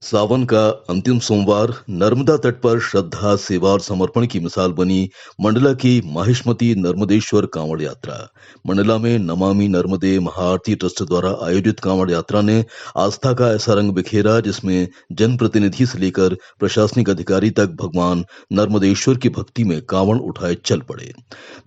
सावन का अंतिम सोमवार नर्मदा तट पर श्रद्धा, सेवा और समर्पण की मिसाल बनी मंडला की माहिष्मती नर्मदेश्वर कांवड़ यात्रा। मंडला में नमामि नर्मदे महाआरती ट्रस्ट द्वारा आयोजित कांवड़ यात्रा ने आस्था का ऐसा रंग बिखेरा जिसमें जनप्रतिनिधि से लेकर प्रशासनिक अधिकारी तक भगवान नर्मदेश्वर की भक्ति में कांवड़ उठाए चल पड़े।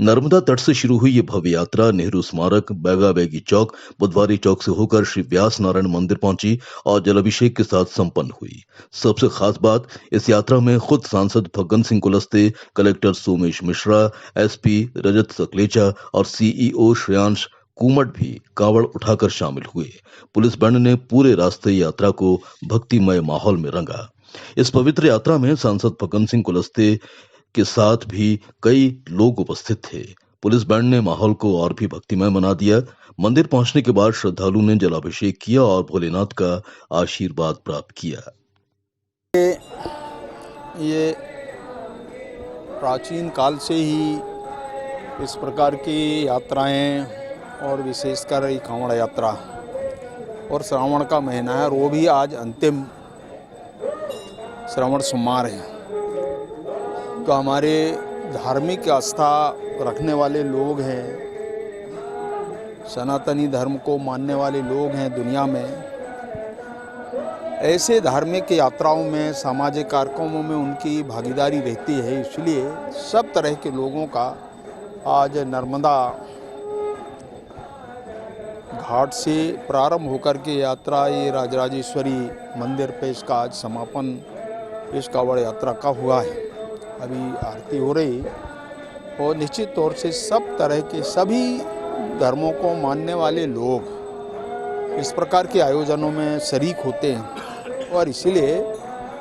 नर्मदा तट से शुरू हुई ये भव्य यात्रा नेहरू स्मारक, बैगा बैगी चौक, बुधवारी चौक से होकर श्री व्यास नारायण मंदिर पहुंची और जलाभिषेक के साथ संपन्न हुई। सबसे खास बात, इस यात्रा में खुद सांसद फग्गन सिंह कुलस्ते, कलेक्टर सोमेश मिश्रा, एसपी रजत सकलेचा और सीईओ श्रेयांश कुमट भी कांवड़ उठाकर शामिल हुए। पुलिस बैंड ने पूरे रास्ते यात्रा को भक्तिमय माहौल में रंगा। इस पवित्र यात्रा में सांसद फग्गन सिंह कुलस्ते के साथ भी कई लोग उपस्थित थे। पुलिस बैंड ने माहौल को और भी भक्तिमय बना दिया। मंदिर पहुंचने के बाद श्रद्धालु ने जलाभिषेक किया और भोलेनाथ का आशीर्वाद प्राप्त किया। ये प्राचीन काल से ही इस प्रकार की यात्राएं और विशेषकर ये कांवड़ यात्रा और श्रावण का महीना है और वो भी आज अंतिम श्रावण सोमवार है। तो हमारे धार्मिक आस्था रखने वाले लोग हैं, सनातनी धर्म को मानने वाले लोग हैं दुनिया में, ऐसे धार्मिक यात्राओं में, सामाजिक कार्यक्रमों में उनकी भागीदारी रहती है। इसलिए सब तरह के लोगों का आज नर्मदा घाट से प्रारंभ होकर के यात्रा ये राजराजेश्वरी मंदिर पे इसका आज समापन इस कांवड़ यात्रा का हुआ है। अभी आरती हो रही और निश्चित तौर से सब तरह के सभी धर्मों को मानने वाले लोग इस प्रकार के आयोजनों में शरीक होते हैं और इसीलिए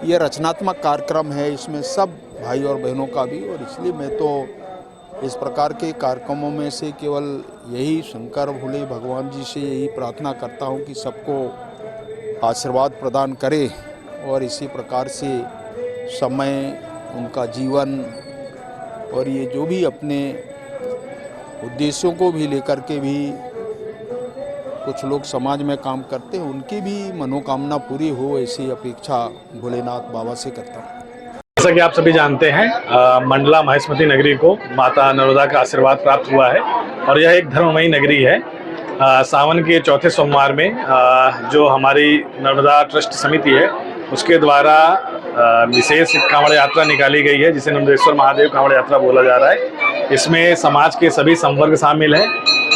ये रचनात्मक कार्यक्रम है, इसमें सब भाई और बहनों का भी। और इसलिए मैं तो इस प्रकार के कार्यक्रमों में से केवल यही शंकर भोले भगवान जी से यही प्रार्थना करता हूँ कि सबको आशीर्वाद प्रदान करे और इसी प्रकार से समय, उनका जीवन और ये जो भी अपने उद्देश्यों को भी लेकर के भी कुछ लोग समाज में काम करते हैं, उनकी भी मनोकामना पूरी हो, ऐसी अपेक्षा भोलेनाथ बाबा से करता हूँ। जैसा कि आप सभी जानते हैं, मंडला माहिष्मती नगरी को माता नर्मदा का आशीर्वाद प्राप्त हुआ है और यह एक धर्ममयी नगरी है। सावन के चौथे सोमवार में जो हमारी नर्मदा ट्रस्ट समिति है उसके द्वारा विशेष कांवड़ यात्रा निकाली गई है जिसे नर्मदेश्वर महादेव कांवड़ यात्रा बोला जा रहा है। इसमें समाज के सभी संवर्ग शामिल हैं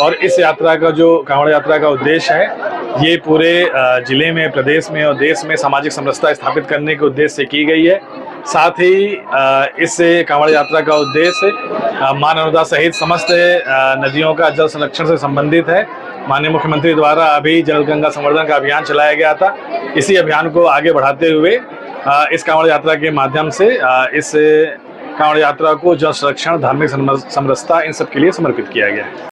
और इस यात्रा का जो कांवड़ यात्रा का उद्देश्य है ये पूरे जिले में, प्रदेश में और देश में सामाजिक समरसता स्थापित करने के उद्देश्य से की गई है। साथ ही इस कांवड़ यात्रा का उद्देश्य मां नर्मदा सहित समस्त नदियों का जल संरक्षण से संबंधित है। माननीय मुख्यमंत्री द्वारा अभी जल गंगा संवर्धन का अभियान चलाया गया था। इसी अभियान को आगे बढ़ाते हुए इस कांवड़ यात्रा के माध्यम से इस कांवड़ यात्रा को जल संरक्षण, धार्मिक समरसता इन सब के लिए समर्पित किया गया है।